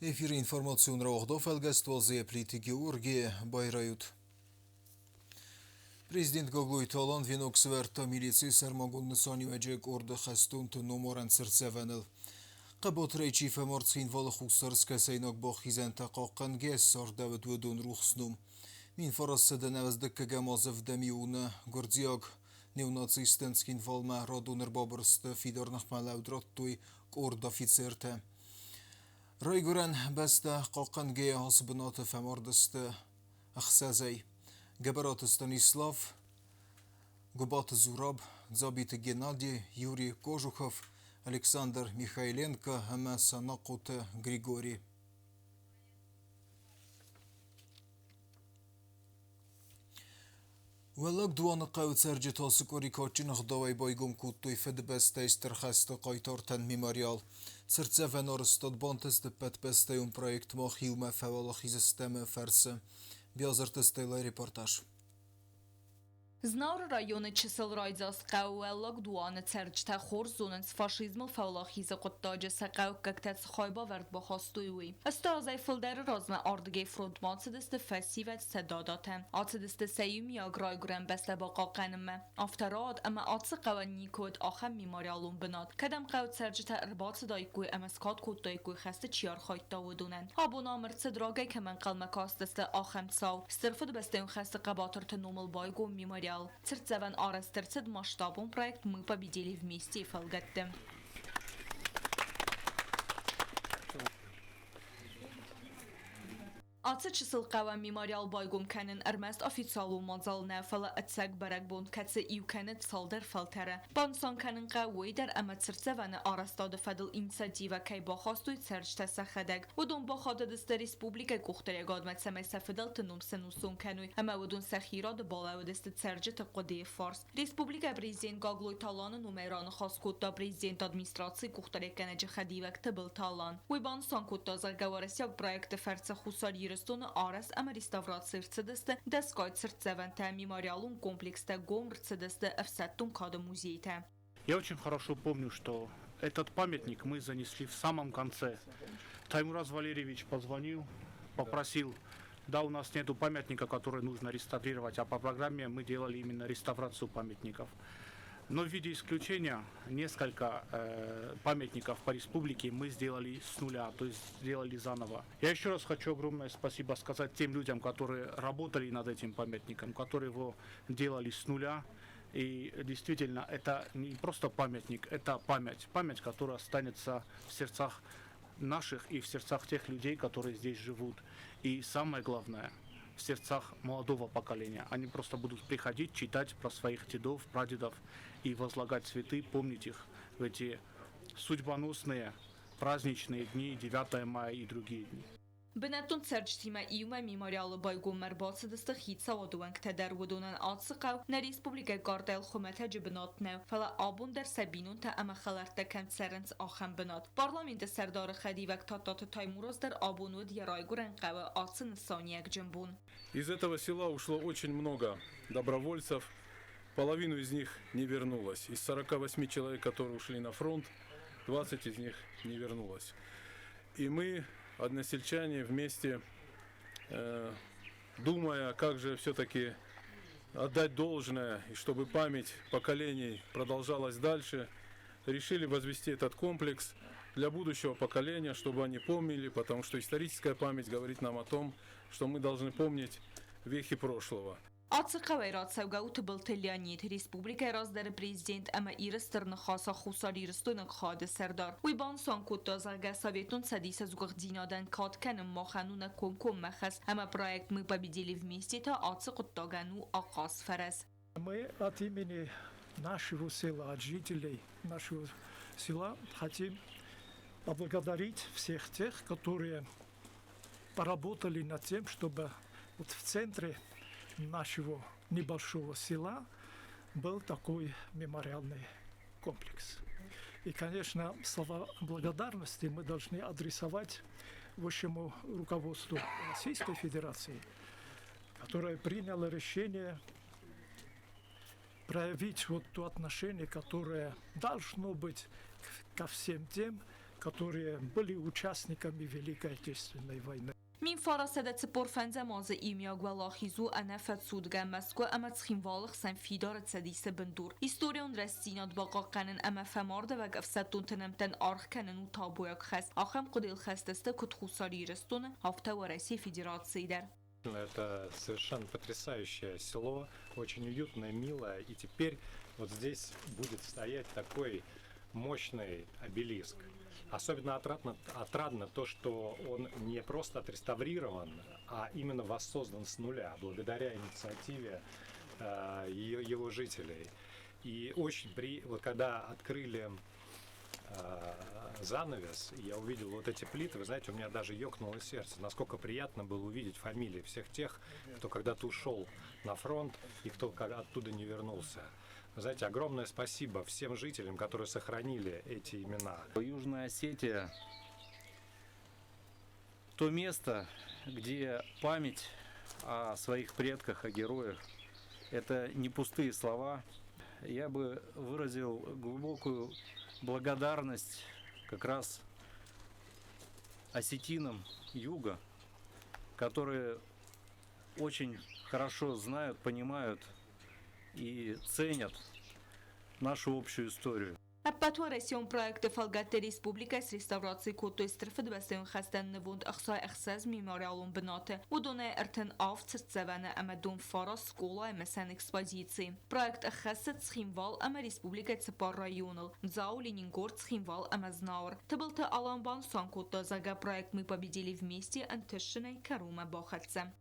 Эфир информацион раухдов әлгәствалзы плити Георгия Байрают. Президент Гоглой Талан Веноксверта милиции сармагунны санюэджек орды хастун номоран сырцевенил. Қабот рейчи феморцин валы хусарска сайнок бахизен тақаққан гес сардавыд выдун рухснум. Мин фарасыда навыздыкка гамазов дамиуна гордиаг неонацистенскин валма радунер бабырсты фидорнах малаудраттуй орд офицерте. Райгуран баста قاقن گه حسبنات فماردست اخسازی گبرات ستانیسلاف گبات زوراب زابیت گنادی یوری کوژوخوف الکساندر میخایلنکا همه سناقوت گریگوری ولق دوان قاوت سرجت هاسکوری کاچین خداوی بایگم کودتوی فد بسته استرخست قایتارتن میماریال سرچه و نارستاد بانتست پت بسته اون پرویکت ما خیومه فوالا خیزستم فرسه بیازرتسته رپورتاج. Знаур районы чисел райзас қауэллог дуаны церчта хор зоненс фашизмл фаулахиза қоттаджа сақау кактец хайба верд бахастуйуи. Астазай филдер разма ардге фронтман цедесте фасивет седадатем. Ацедесте сеюм яг райгурен бесте باقا قنمه. افتراد اما آتس قوانی کود آخم میماریالون بناد. کدم قو церчتا ارباط دایکوی امسکات کود دایکوی خسته چیار خایت داودونن. آبونا مرد دراگه که من قلمه کاستسته آخم ساو. استرفد بسته اون خسته قباطر تنومل байгу میماریال. Церцевен арастерцед масштабом проект «Мы победили вместе» и фалгаттем. Atı çısıl qava memorial baygum kanin ermest oficialu mazal nefala etsek berek bund katsı iukanet salder faltere. Bansan kanin qawi der ama tsirtsevane arastad fadil inisiativa kay baxastuy serjte saxedek. Udun baxadı diste Respublika kuxtere gadmet semese fidel tnum senusun kanuy. Ama udun saxira de balaw diste serjte qodi fars. Respublika prezident Gagloy Talan numeran khas kutta prezident administrasiya kuxtere kaneci khadivek tabel Talan. Wi bansan kutta zalgawarasya proyekt fertse khusari Рестона Арас ама реставрация цедесте дескать сердцевенте мемориалун комплексте гомр цедесте эфсеттун када музейте. Я очень хорошо помню, что этот памятник мы занесли в самом конце. Таймураз Валерьевич позвонил, попросил, да, у нас нету памятника, который нужно реставрировать, а по программе мы делали именно реставрацию памятников. Но в виде исключения несколько памятников по республике мы сделали с нуля, то есть сделали заново. Я еще раз хочу огромное спасибо сказать тем людям, которые работали над этим памятником, которые его делали с нуля. И действительно, это не просто памятник, это память. Память, которая останется в сердцах наших и в сердцах тех людей, которые здесь живут. И самое главное, в сердцах молодого поколения. Они просто будут приходить, читать про своих дедов, прадедов и возлагать цветы, помнить их в эти судьбоносные праздничные дни, 9 мая и другие дни. بنتون سرچتیما ایوما میماریال بایگو مرباط دست خیت سوادوان که در ودونن آتسقاو نه ریسپوبلیکا گاردل خمته جبنات نو فلا آبون در سبینون تا اما خلرته کم سرنس آخم بنات پارلامنت سردار خدی وقت تاتات تایموروز در آبون ود یرایگورن قوه آتسن سانیک جنبون. Из этого села ушло очень много добровольцев, половину из них не вернулось. Из 48 человек, которые ушли на фронт, 20 из них не вернулось. И мы, односельчане, вместе, думая, как же все-таки отдать должное, и чтобы память поколений продолжалась дальше, решили возвести этот комплекс для будущего поколения, чтобы они помнили, потому что историческая память говорит нам о том, что мы должны помнить вехи прошлого. آتسقاوی راد سوگاوت بلتلیانیت ریسپوبلیک راز در پریزیدنت اما ایرسترن خاصا خوصاری رستون خاد سردار وی بان سان کود دازرگه سویتون سدیس زوغ دینادن کات کنم ما خانون کم مخص اما проект «Мы победили вместе» та آتسقود داگنو آقاس فرز. Мы от имени нашего села, от жителей нашего села хотим поблагодарить всех тех, которые поработали над тем, чтобы вот в центре нашего небольшого села был такой мемориальный комплекс. И, конечно, слова благодарности мы должны адресовать высшему руководству Российской Федерации, которое приняло решение проявить вот то отношение, которое должно быть ко всем тем, которые были участниками Великой Отечественной войны. Min farasede tsipor fenze maze imiag ve lahizu anafet sudge mesko ama tschimwalig zijn fidar tsedise bendur. Historion restinat baqaqanen ama femarde ve gafsetun tenemten archkenen u tabuyak khas. Axam qudil khasteste kut khusari restone hafta ve России Федерации der. Это совершенно потрясающее село, очень уютное, милое. И теперь вот здесь будет стоять такой мощный обелиск. Особенно отрадно то, что он не просто отреставрирован, а именно воссоздан с нуля, благодаря инициативе его жителей. И вот когда открыли занавес, я увидел вот эти плиты, вы знаете, у меня даже ёкнуло сердце, насколько приятно было увидеть фамилии всех тех, кто когда-то ушел на фронт и кто оттуда не вернулся. Вы знаете, огромное спасибо всем жителям, которые сохранили эти имена. Южная Осетия – то место, где память о своих предках, о героях – это не пустые слова. Я бы выразил глубокую благодарность как раз осетинам юга, которые очень хорошо знают, понимают и ценят нашу общую историю. Аппату Россион проекты Фалгатте Республика с реставрацией кото истрфед бестен хастен невунд ахса ахсаз мемориалун бенате удоне эртен аф церцеване амадун фара скола эмесен экспозиции. Проект ахсет схимвал ама республика цепар районал. Мзау Ленингород схимвал ама знаур. Табылты Аламбан Санкото зага проект мы победили вместе антешиной Карума Бохатце.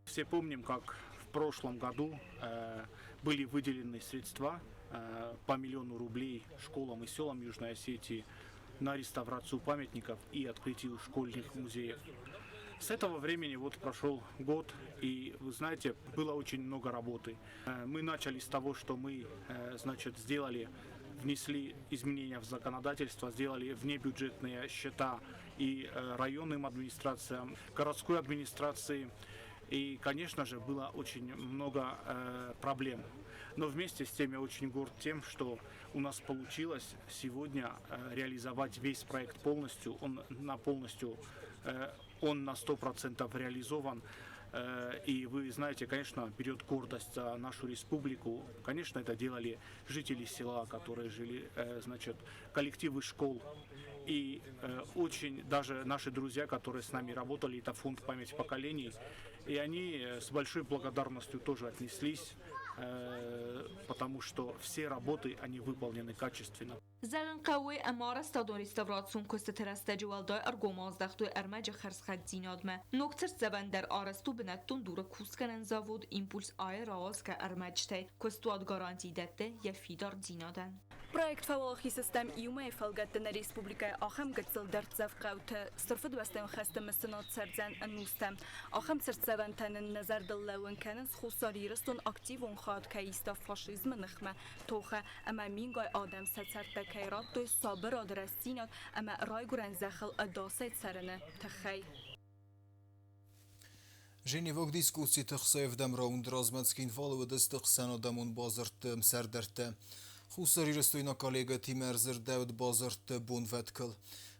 Все помним, как в прошлом году были выделены средства по $1 миллион рублей школам и селам Южной Осетии на реставрацию памятников и открытие школьных музеев. С этого времени вот прошел год, и вы знаете, было очень много работы. Мы начали с того, что мы, внесли изменения в законодательство, сделали внебюджетные счета и районным администрациям, городской администрации. И, конечно же, было очень много проблем. Но вместе с тем я очень горд тем, что у нас получилось сегодня реализовать весь проект полностью. Он на 100% реализован. И вы знаете, конечно, берет гордость за нашу республику. Конечно, это делали жители села, которые жили, коллективы школ. И очень даже наши друзья, которые с нами работали, это фонд «Память поколений», и они с большой благодарностью тоже отнеслись, потому что все работы, они выполнены качественно. Zerrin qawwe amara stadon restavratsion kostetereste jewalday argomazdaxtu ermece xersxadzinadme. Nokter zevender arastu benettun dura kuskanen zavod impuls aeraz ka ermectey kostuad garantidette ya fidar dinadan. Проект фавалахи систем июме фалгаттен республика ахам гцэл дэрцэв гавт сырфэд вэстэн хэстэм сэнот сэрзэн аннустэм ахам сэрцэвэнтэнэн назардэллэвэн кэнэн схусарирыстун активун хад каиста фашизм нэхмэ тоха ама мингай адам сэцэртэ кайрат той сабыр адрастинат ама райгурэн зэхэл адасэт сэрэнэ тэхэй. Женевок дискуссии тахсаевдам раунд размацкин фалвэдэс тахсанадамун базарт сэрдэртэ. Խուսարիրստույնա կոլեգա թիմերզր դավդ բազարտ բունվետքլ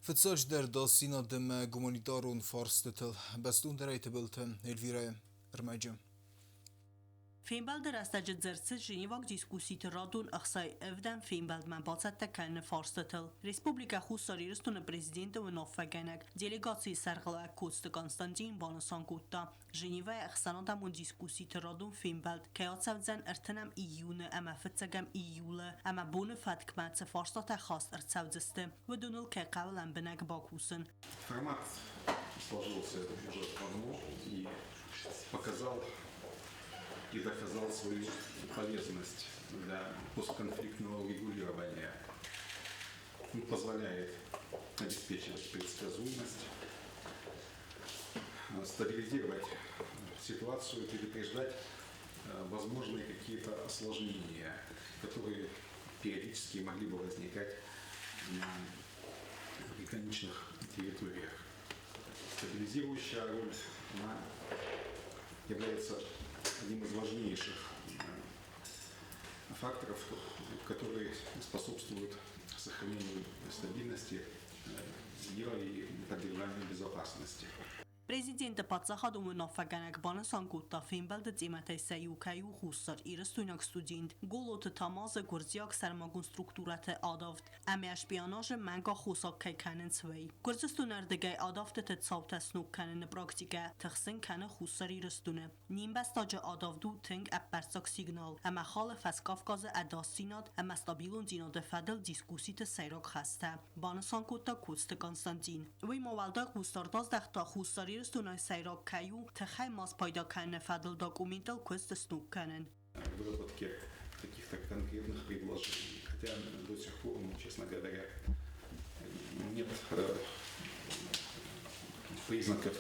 Վծաչ դեր դասինա դմը գումանիտարուն ֆարստտլ Բաստուն դրայթը բլթը Էլվիրայ Րմայջը Feinbalder astacı zersiz Женевak diskussiyeti radun axsay evden Feinbaldman bacatta kalını farstatıl. Respublika Xusariyiristunu prezidenti ve nafvegenek delegasiyyi sergilaya kostu Konstantin Banasankutta. Женевaya axsanadamun diskussiyeti radun Feinbald kayatsav ertenem iyunu ama fıtsagam iyulu ama bunu fatkmatsı farstata khast ertsavziste ve donul ke qavlan benek bakusun. Формат сложился давно и показал и доказал свою полезность для постконфликтного урегулирования. Он позволяет обеспечивать предсказуемость, стабилизировать ситуацию, предупреждать возможные какие-то осложнения, которые периодически могли бы возникать на приграничных территориях. Стабилизирующая роль является одним из важнейших факторов, которые способствуют сохранению стабильности мира и поддержания безопасности. Պրեզիդենտը պատասխանում է նավագանակ բանասանկուտա ֆինբալդը ծիմատեսայի ուքայու խուսար իրստույնակ ստուդինտ գոլոթը թամազը գործյակ սարմագուն ստրուկտուրատը ադավտ ամեաշ պիանաժը մանգա խուսակ կայքանեն ցվեի գործստուներ դգայ ադավտը թե ցավտասնուկ կանենը պրակտիկա թխսեն կանը խուսար իրստունը նիմբաստաջը ադավդու թենք ապարցակ սիգնալ ամա խալը ֆաս կավկազը ադասինատ ամա ստաբիլուն դինոդը ֆադել դիսկուսիտը սայրակ խաստա բանասանկուտա կուստը Կոնստանտին վի մովալդա խուսարտազ դախտա խուսարի Стунай сайрок каю, тахай мас пайда канне фадл документал квест снук канен. Выработке каких-то конкретных предложений. Хотя до сих пор, честно говоря, нет признаков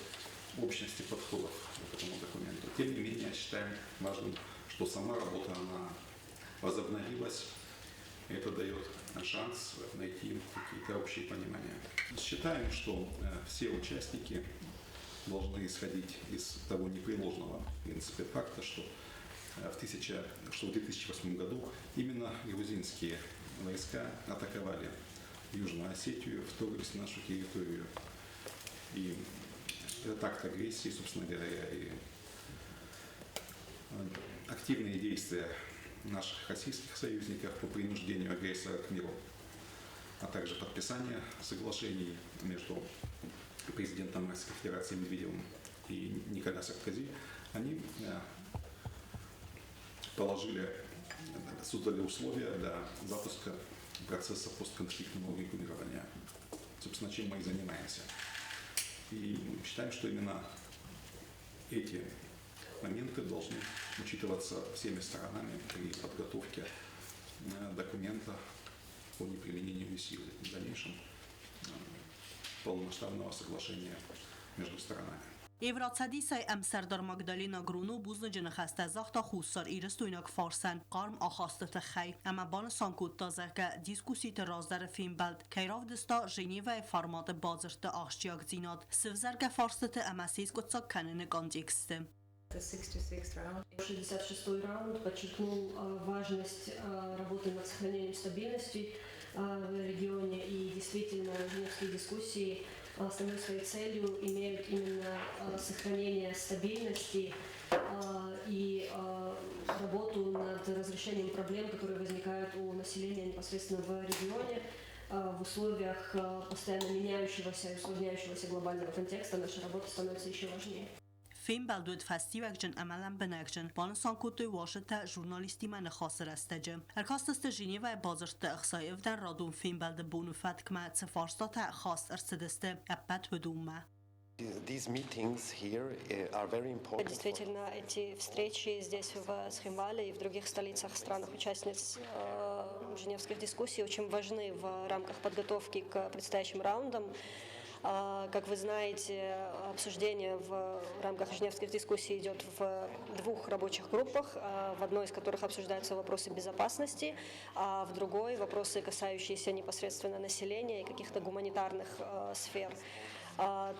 общности подходов к этому документу. Тем не менее, считаем важным, что сама работа, она возобновилась. Это дает шанс найти какие-то общие понимания. Считаем, что все участники должны исходить из того непреложного, в принципе, факта, что в 2008 году именно грузинские войска атаковали Южную Осетию, вторглись в нашу территорию. И этот акт агрессии, собственно говоря, и активные действия наших российских союзников по принуждению агрессора к миру, а также подписание соглашений между президентом Российской Федерации Медведевым и Николя Саркози, они создали условия для запуска процесса постконфликтного урегулирования. Собственно, чем мы и занимаемся. И считаем, что именно эти моменты должны учитываться всеми сторонами при подготовке документа по неприменению силы в дальнейшем полномасштабного соглашения между сторонами. Եվրացադիսայ ամսարդար Մագդալինա գրունու բուզնը ջնխաստա զախտա խուսար իրստույնակ ֆարսան կարմ ախաստը խայ ամա բանը սանկուտ տազարկա դիսկուսիտը ռազդարը ֆինբալդ կայրով դստա Ժենևայի ֆարմատը բազրտը աղջիակ ձինատ սվզարկա ֆարստը ամասիս կոցակ կանենը կոնтексты. 66-й раунд подчеркнул важность работы над сохранением стабильности в регионе, и действительно женевские дискуссии основной своей целью имеют именно сохранение стабильности и работу над разрешением проблем, которые возникают у населения непосредственно в регионе. В условиях постоянно меняющегося и усложняющегося глобального контекста наша работа становится еще важнее. فینبالدود فستیوکجن عملاً بنکجن بانسان کتوی واشته ژورنالیستی من خاصر استجه. ارکاستست ژنیو بازرت اخصای افدن رادون فینبالد بونوفت کما تفارستات خاص ارسدسته ابد بدومه. These meetings here are very important. Действительно, эти встречи здесь в Схимвале и в других столицах, странах-участниц женевских дискуссий очень важны в рамках подготовки к предстоящим раундам. Как вы знаете, обсуждение в рамках женевских дискуссий идет в двух рабочих группах, в одной из которых обсуждаются вопросы безопасности, а в другой вопросы, касающиеся непосредственно населения и каких-то гуманитарных сфер.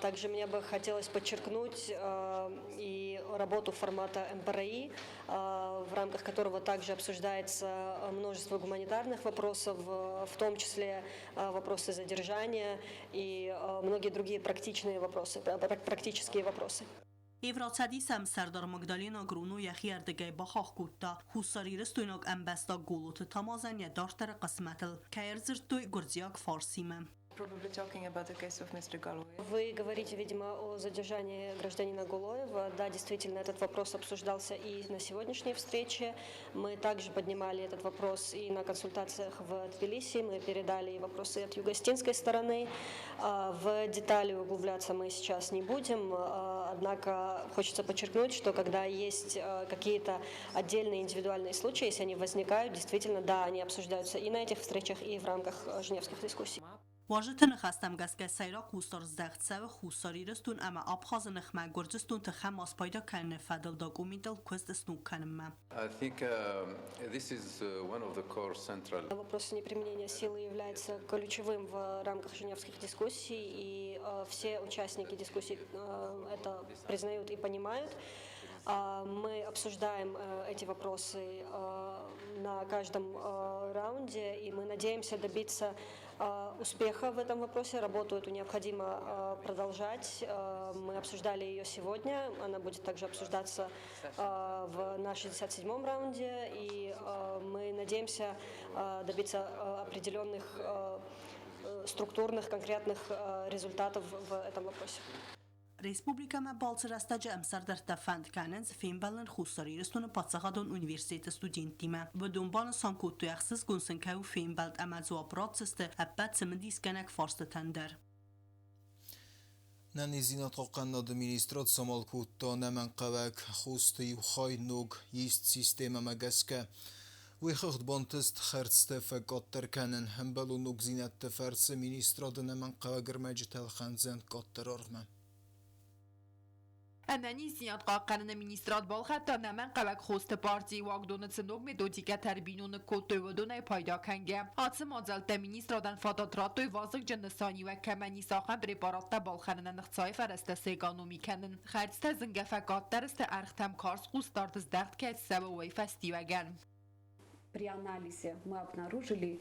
Также мне бы хотелось подчеркнуть и работу формата МПРИ, в рамках которого также обсуждается множество гуманитарных вопросов, в том числе вопросы задержания и многие другие практические вопросы. Եվրացադիս ամսարդար Մագդալինա գրունու յախի արտգայ բախախ կուտա խուսարի ռստույնոք ամբաստա գոլոթը թամազանյա դարտարը qasmatl կայերձրտույ գուրձյակ ֆարսիմը. Вы говорите, видимо, о задержании гражданина Гулоева. Да, действительно, этот вопрос обсуждался и на сегодняшней встрече. Мы также поднимали этот вопрос и на консультациях в Тбилиси. Мы передали и вопросы от юго-остинской стороны. В детали углубляться мы сейчас не будем. Однако хочется подчеркнуть, что когда есть какие-то отдельные индивидуальные случаи, если они возникают, действительно, да, они обсуждаются и на этих встречах, и в рамках женевских дискуссий. واجتن خستم گسک سیرا خوستار زدخت خوستاری رستون اما آبخاز نخمه گرزستون تخماس پیدا کنه فدل داکومیتل کوست سنوک کنم. I think this is one of the core central. Вопрос неприменения силы является ключевым в рамках женевских дискуссий, и все участники дискуссий это признают и понимают. Мы обсуждаем эти вопросы на каждом раунде, и мы надеемся добиться успеха в этом вопросе. Работу эту необходимо продолжать. Мы обсуждали ее сегодня, она будет также обсуждаться на 67-м раунде, и мы надеемся добиться определенных структурных, конкретных результатов в этом вопросе. Respublikama balçırastacı əmsardar fənd kənəz Fimbalın xusari rəstunu Patsağadon Universiteti studentimə və dönbanı sankotu yaxsız günsən kəv Fimbald əməzu apratçıstı əbbət sımındis kənək farstı təndər. Նանիզինատ հողկաննադը մինիստրատ սամալքուտտա նəmən qavək խուստի ու խայ նոգ իստ սիստեմը մագասկə Ուիխղդ բոնտստ խերցտը ֆակոտտր կանն հմբալու նոգ զինատը ֆերսը մինիստրատը նəmən qavagır məcitəl xənzən qottır orğmə. Anani ziyad qaqqanını ministrat bol hatta naman qavak xost parti wagdonu tsnog metodika terbinunu kotovodunay payda kange. Atsı mazalta ministradan fatatratoy vazık cınısani ve kemani saxan preparatta balxanına nıxtsay farastası ekonomikanin. Xərcdə zınga fakatlarıstı arxtam kars qustardız dağıt kətsə və festivagan. При анализе мы обнаружили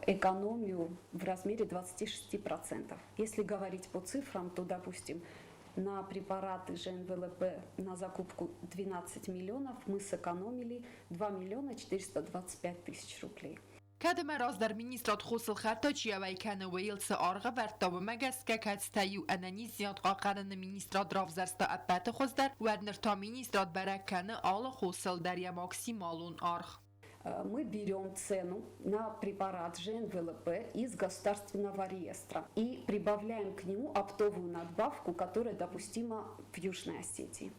экономию в размере 26%. Если говорить по цифрам, то, допустим, на препараты ЖНВЛП на закупку 12 миллионов мы сэкономили 2 миллиона 425 тысяч рублей. Kademe razdar ministrat xosıl xartaçiya və ikənə Wales arğa vərttabı məgəskə kətstəyu ənəni ziyad qaqarını ministrat ravzərstə əbbəti xozdar vərnir ta ministrat bərəkkəni alı xosıl dəryə maksimalun arq. Мы берем цену на препарат ЖНВЛП из государственного реестра и прибавляем к нему оптовую надбавку, которая допустима в Южной Осетии.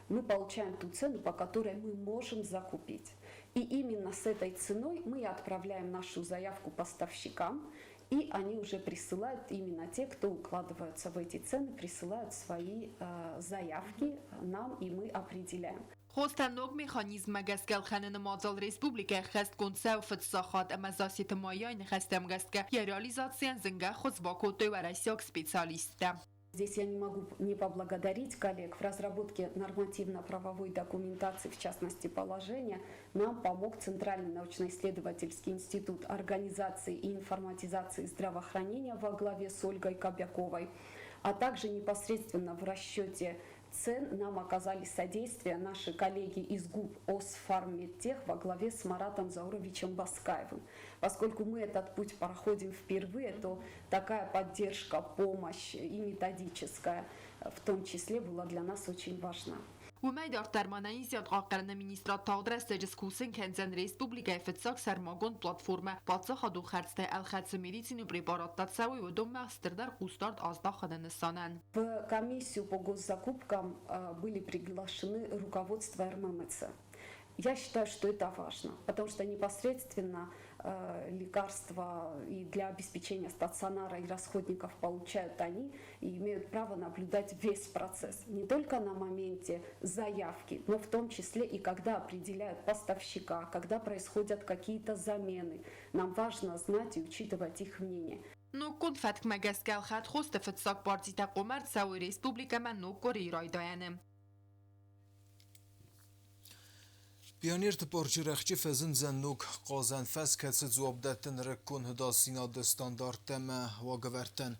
Мы получаем ту цену, по которой мы можем закупить. И именно с этой ценой мы отправляем нашу заявку поставщикам, и они уже присылают, именно те, кто укладываются в эти цены, присылают свои заявки нам, и мы определяем. Хостан ног механизм مگسکل خانه مازال республика خست کنسه و فتساخات امازاسیت مایان خستم گسکه یا реализациан зинга хозбакотой و райсек специалиста. Здесь я не могу не поблагодарить коллег. В разработке нормативно-правовой документации, в частности положения, нам помог Центральный научно-исследовательский институт организации и информатизации здравоохранения во главе с Ольгой Кобяковой, а также непосредственно в расчете цен нам оказали содействие наши коллеги из ГУП Осфарммедтех во главе с Маратом Зауровичем Баскаевым. Поскольку мы этот путь проходим впервые, то такая поддержка, помощь и методическая в том числе была для нас очень важна. ومای دارترمانایی زیاد قاقرن مینیسترات تاغدر سجس کوسن کنزن ریسپوبلیکای فتساک سرماگون پلاتفورم پاتسا خادو خرسته الخدس مدیسین و препарат تاتساوی و دوم مستردر خوستارد ازدا خدنستانن. В комиссию по госзакупкам были приглашены руководство РММЦ. Я считаю, что это важно, потому что непосредственно лекарства и для обеспечения стационара и расходников получают они и имеют право наблюдать весь процесс. Не только на моменте заявки, но в том числе и когда определяют поставщика, когда происходят какие-то замены. Нам важно знать и учитывать их мнение. نو کن فتک مگسکل خد خوست فتساک پارتی تقومرد سوی ریسپوبلیکا من نو کوری رای داینم. Pioner porçirəxçi fəzin zənnuk qazan fəz kətsi cüabdətin rəkkun hüdasinadı standartəmə vaqıvərtən.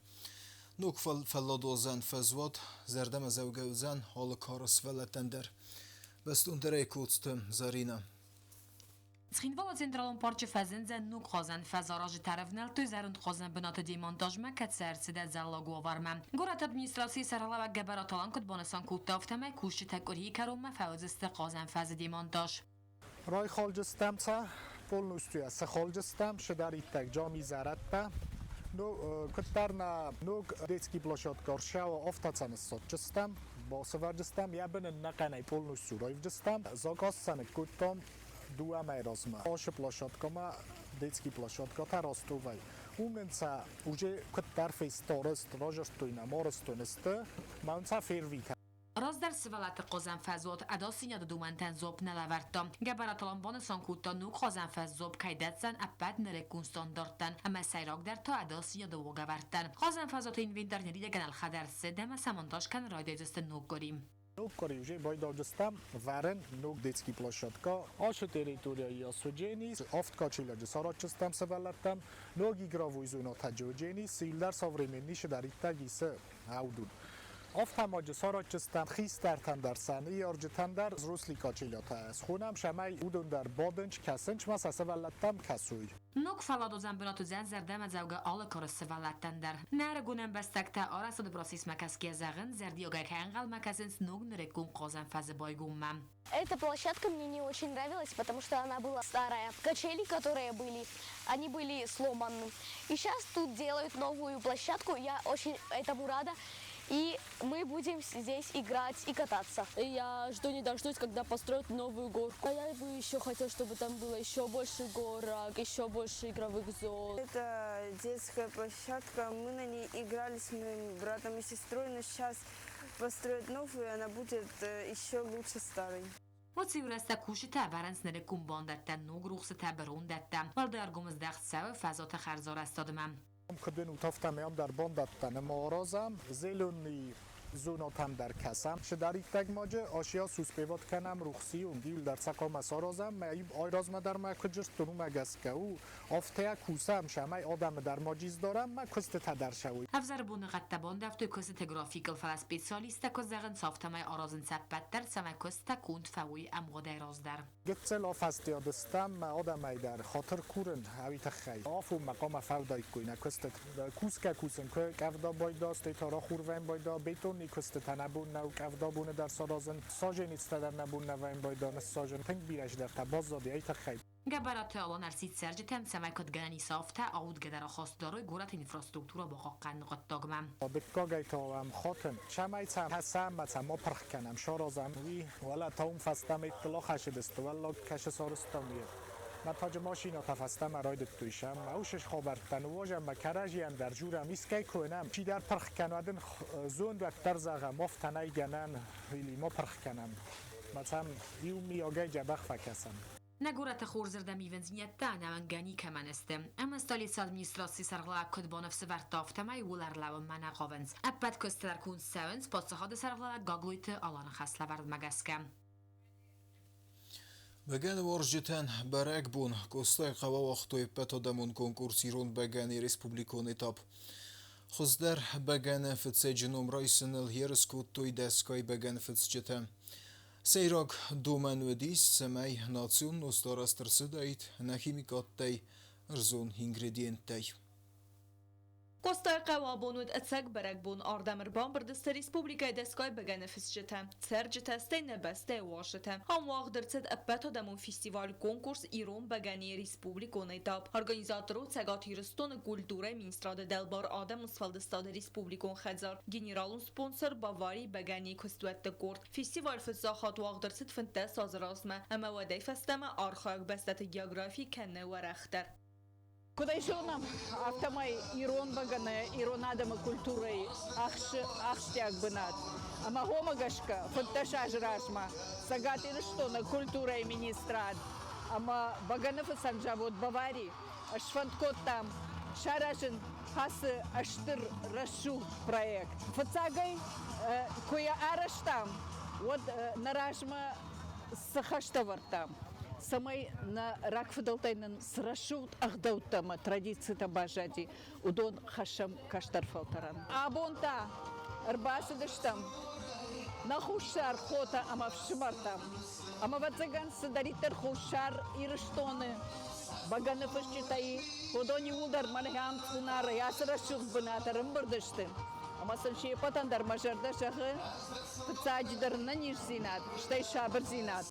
Nuk fəlladozən fəzvat zərdəmə zəvgəvzən halı karıs vələtəndər. Bəstundərəy kutstım zarina. Sxinvala centralon parça fəzin zənnuk qazan fəzarajı tərəvnəl tözəründ qazan bınatı demontajma kətsərsidə zəllagu varmə. Qorat administrasiya sərala və qəbər atalan kutbanasan kuttavtəmə kuşçu təkuriyi kərunmə fəvzisdə qazan fəzi demontaj. رای خالجستم تا پول نستویا سه خالجستم شداری تک جامی زرده نو کترنا نو دیتکی پلاشات کارشا و افتادن استادجستم با سوارجستم یا بن نقنای پول نستورای جستم زاگاس سن کتم دو میرازم آش پلاشات کما دیتکی پلاشات کتا راستوی اوننسا اوجه کتر فیستارست راجستوینا مارستونسته مونسا فیرویت Razdar szivalat qazan fəzot adasinya da dumantan zop nələvərttam. Qəbəratalan banasan kutta nuk qazan fəz zop kaydətsən əppət nərəkun standartdan. Əmə sayraqdar ta adasinya da vogavərtdən. Qazan fəzot inventər nəridə gənəl xədərsi dəmə samandaş kən raydəcəstə nuk görüm. Ну, корюже, бойдожестам, варен, ну, детский площадка, аша территория осуджени, офткачила джесарочестам севалаттам, ну, гигравуй зуна таджуджени, силдар современни шедаритагисе аудун. Офтамаджи сарочестам, хистартан дар сани, аржтан дар зрусли качилата است. خونم شمای اودون در بادنج کسنج مس سوالتم کسوی. Nog feladozan bönatú zenzerdem zauga alakar szövalláttender. Nára gunem besztekte arra szad brasismekas kézegen, zerdioga kengel mekazens nog nörekun qazan faze baygumman. Эта площадка мне не очень нравилась, потому что она была старая. Качели, которые были, они были сломаны. И сейчас тут делают новую площадку, я очень этому рада. И мы будем здесь играть и кататься. Я жду не дождусь, когда построят новую горку. А я бы еще хотела, чтобы там было еще больше горок, еще больше игровых зон. Это детская площадка. Мы на ней играли с моим братом и сестрой, но сейчас построят новую, она будет еще лучше старой. Waciuresta kushita varens nere kumbandetten nog ruxseta berundettem. Valdargomz daxtsa fazota kharzorastadmam. کدن اتافتم ام در باندتن مارازم زلونی زوناتم در کسم شداری تگ ماجه آشیا سوس پیوت کنم رخصی اون دیل در سقا مسارازم میب آیراز مدر ما کجرس تنو مگس که او آفته کوسم شمای آدم در ماجیز دارم ما کست تدر شوی افزر بونه قطبان دفتو کست گرافیکل فلا سپیسیالیسته که زغن سافتمای آرازن سپتر سمای کست کند فوی امغاده راز در گتسل آفستی آدستم ما آدم در خاطر کورن هویت خی آفو مقام فودای کوینه کست کوسکه کوسن که کفدا بایداست تارا خوروین بایدا بیتون نیکست تنبون نو کفدا بونه در سرازن ساجن استدر نبون نوین بایدان ساجن تنگ بیرش در تباز زادی ایت خی Gabarat alan arsit sergetem szemekot geleni safta aud gedera khastdaroy gorat infrastruktura boqaqqan qattagmam. بکاگیتام خاطن شمایتم حسام مثلا ما پرخ کنم شارازم وی ولا تاون فستم اطلاع خشد است ولا کش سارستامیه من تاج ماشینا تفستم راید تویشم اوشش خبرتن واجم مکرجیان در جورم اسکی کنم چی در پرخ کنادن زون دکتر زغم مفتنای گنن ویلی ما پرخ کنم مثلا یو میاگه جبخ فکسم Nagurata xorzerda mivenzinyetta namangani kamaneste. Ama stolica administracji sargla kodbanov svartaftamay ularlav manaqovens. Appat köstler kun sevens potsahada sargla gagluite alan khaslavard magaska. بگن ورجتن برگ بون کستای قوا وقتوی پتادمون کنکورسی رون بگنی ریسپوبلیکون etap. خزدر بگن فتس جنوم رایسن الهیرس کوتوی دسکای بگن فتس جتن. سیراک دومن و دیست سمی ناسیون نستارستر سدایت نخیمیکات تای ارزون هینگریدینت تای. Костай қавабонуд ацак баракбон ардамирбан бирдисте республикай дескай бегане фисчетем. Церджете стей небесте вашете. Хам вагдырцет аппето демон фестиваль конкурс Ирон бегане республикон этап. Организатору цагат юристон культуры Министрада Делбар Адам Усфалдестада республикон хазар. Генералун спонсор Бавари бегане костуетте корт. Фестиваль физахат вагдырцет финте сазразма. Ама вадай фестема архаак bestete geografi kenne warахтар. Куда еще нам автомай Ирон багане, Ирон адама культурой, ахштяк бынат. Ама гомагашка, фанташа жрашма, сагатин что на культурой министрат. Ама багане фасанджа вот Баварии, ашфанткот там, шарашин хасы аштыр рашу проект. Фацагай, куя араш там, вот нарашма сахаштавар там. Самай на ракфдалтайнен срашут ахдауттама традицията бажади удон хашам каштарфалтаран. Абонта арбасыдыштам на хушар хота ама вшимартам. Ама вацаган садаритер хушар ирыштоны. Баганы фышчитаи ходони удар манхам цунара ясрашут бынатарым бырдыштым. Ама сынши патандар мажарда шахы пцадждар на нижзинат, штай шабр зинат.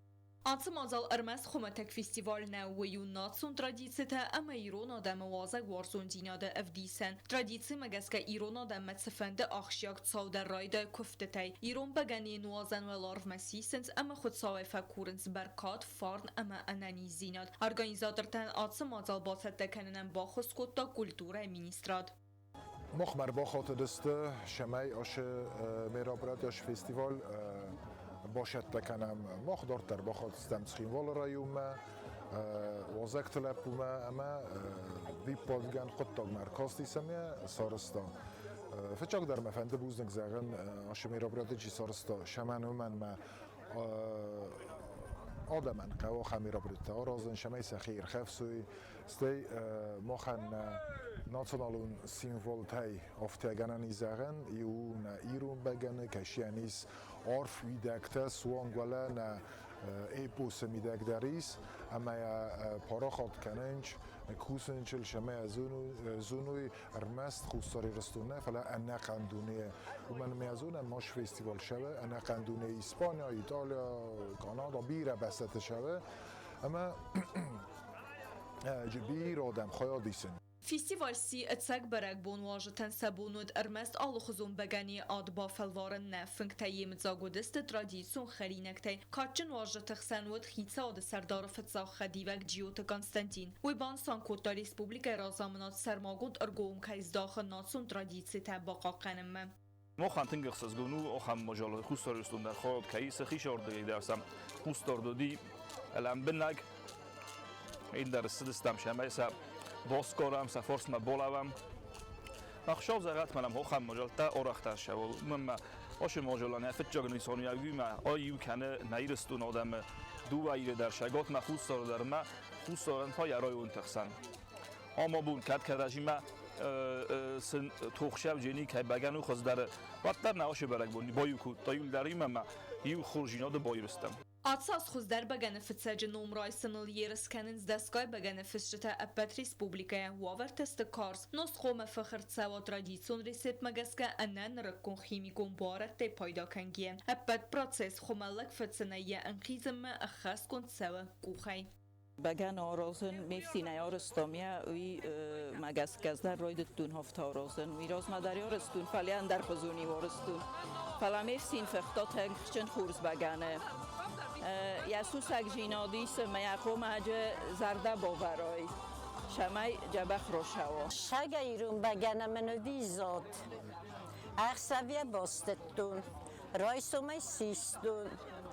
Ансым азал ارمز خومتک فستیوال نوی و ناتسون ترادیسیته اما ایران آدم وازگ وارسون دیناده افدیسن. ترادیسی مگس که ایران آدم متسفنده آخشیاک تصاوده رایده کفته تای. ایران بگنی نوازن و لارف مسیسنز اما خود ساوی فکورنز برکات فارن اما انانی زیناد. ارگانیزاتر تن ансым азал باست دکننن با خسکوتا کلتوره مینیستراد. مخبر با خاطر دسته شمای آش میرابرات آش فستیوال باشد تکنم مخدار تر بخواد استمسخیم وال رایوم وزک تلپوم اما وی پادگان خود تاگ مرکز دیسمیه سارستا فچاق در مفنده بوزنگ زغن آشمی رابراده چی سارستا شمن و من آدمان قوا خمی رابراده آرازن شمی سخیر خفسوی ستی مخن ناتونالون سیمبول تای افتگانن ایزغن یون ایرون بگن کشیانیس عرف ویدکته سوان ولا نه ایپوس میدک دریس اما پاراخات کننج کوسنچل شما زونوی ارمست خوستاری رستونه فلا انا قندونه و من میازون ماش فستیوال شوه انا قندونه اسپانیا ایتالیا کانادا بیره بسته شوه اما جبیر آدم خواهد دیسن Festival si etsek berek bon wajeten sabunud ermest alukhuzun begani ad ba felvaren nefink tayim zagodist tradisyon kherinekte kaçın wajetek senwet khitsa ad serdar fetsa khadivek Giot Konstantin we ban Sankota Respublika razamnat sermagund ergom kaizdax natsun traditsi tabaqa qanem ما خانتن قصص جنو أخم مجال خوستار استون در خود کیس خیش آرده درسم خوستار دادی الان بنگ این در سدستم شما سب باز کارم سفارس ما بالام نخشاب زغت منم أخم مجال تا آرختر شوال مم آش مجالانه فتجا نیسانی اگوی ما آیو کنه نیرستون آدم دو ویر در شگات ما خوستار در ما خوستارن پای رای اون تخسن اما بون کد رژیم سن توخشاب جنی که بگنو خواست در وقت نهاشه برگ بونی بایو کود تایول دریم ما یو خورجیناد بایرستم Atsas xuzder begenefitse numray sınıl yeriskenins deskay begenefitçete Epet Respublikaya waverteste kars nos xome fıxırtsewa tradisyon resep megeske annen rıkkun ximikun barette payda kengiye Epet proces xomellek fitseneye enqizme axas kontsewa kuxay بگن آرازن میفتی نیارستامیا وی مگس در رویدتون هفت آرازن ویراز مداری آرستون فلیان در خزونی وارستون فلا میفتین فختات هنگشن خورز بگنه یسوس اگ جینادیس میخوم اجه زرده باورای شمای جبخ روشوا شگه ایرون بگنه منو دیزاد اخسویه باستتون رایسومه سیستون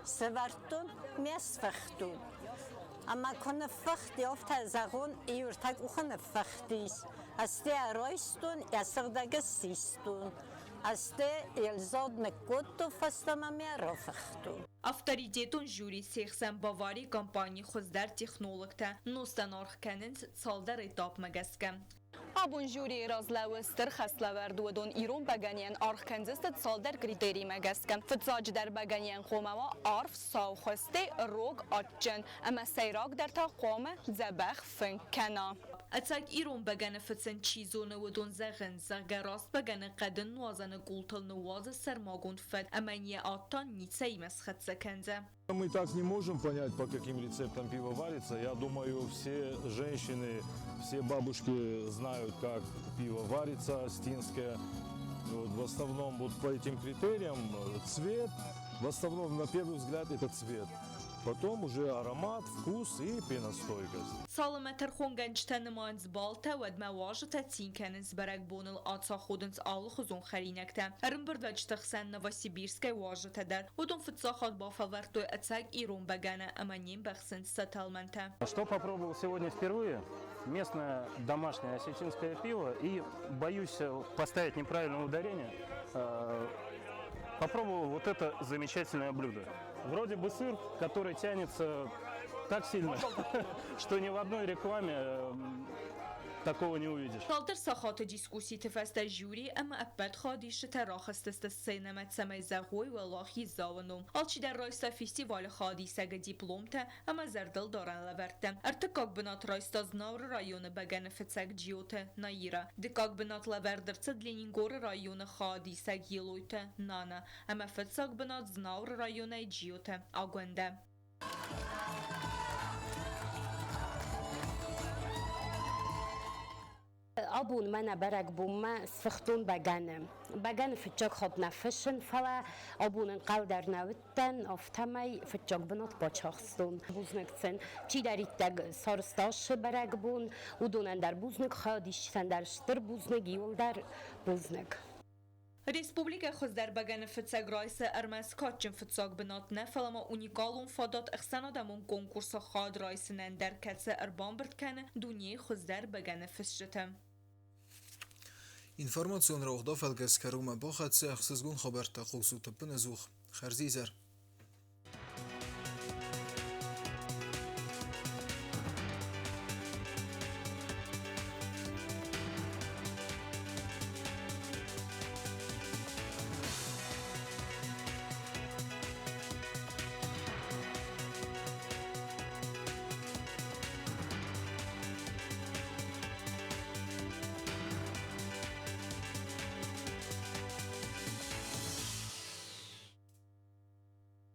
سورتون میس فختون اما کنه فختی افت زغون ایورتک اوخنه فختیس استی رایستون یسردگه سیستون استی یلزاد نکوتو فستمه میرا فختون Авторитетun juri sexsen bavari kampanya xuzder texnologta nostan arxkenins saldar etap megeske. Abun juri razlawistr xaslaverduadon iron beganien arxkenzistet saldar kriteri megeske. Fitzac der beganien xomava arf savxeste rog atchen ama seyrak der ta qome zebex finkena. اتاک ایران بگن فتن چیزونه و دون زغن زغراست بگن قدن نوازن قولتل نواز سرماگون فد امنیه آتان نیتسای مسخط زکنده. Мы так не можем понять, по каким рецептам пиво варится. Я думаю, все женщины, все бабушки знают, как пиво варится, стинское. Вот, в основном вот по этим критериям цвет, в основном на первый взгляд это цвет. Потом уже аромат, вкус и пеностойкость. سالمتر خونگنجتن مانز بالتا ود مواجهة تینکنز برگ بونل آتسا خودنز آل خزون خرینکتا ارم برداج تخسن نواسیبیرسکای واجهة در ودون فتساخات бафалверту ацаг ирон багана аманим бахсен саталмента. Что попробовал сегодня впервые? Местное домашнее осетинское пиво и боюсь поставить неправильное ударение. Попробовал вот это замечательное блюдо. Вроде бы сыр, который тянется так сильно, что ни в одной рекламе такого не увидишь. Талдер сахат дискуссии тефеста жюри, ама аппет хадиш траخستست سینما تمایزهوی و لاخی زاونم. آلچی در رایستا فستیوال خادیسه دیپلمته اما زردل دارن لورته. ارتکاک بنات رایستا زناور رایون بگن فتسک جیوته نایرا. دکاک بنات لوردرت دلینگور رایون خادیسه گیلویته نانا. اما فتسک بنات زناور رایون جیوته آگونده. أبون منا برق بوما سفختون بجن في الجاك خب نفشن فلا أبون نقل در نوتن أفتمي في الجاك بنات بچخستون بوزنك سن چی دارید تگ سارستاش برق بون و دونن در بوزنك خادیش سن در شتر بوزنك یول در بوزنك Республика خزدر بگن فتساق رایس ارمز کاتچن فتساق بنات نفلما اونیکالون فادات اخسان آدمون کنکورس خاد رایسنن در کتس اربان برد کنه دونیه خزدر بگن فتشتم. Ինֆորմացիոն ռողդով ելգես կերում է բոխացի ախսզգուն խոբերտա խուսու տպնը զուխ, խերզիզեր։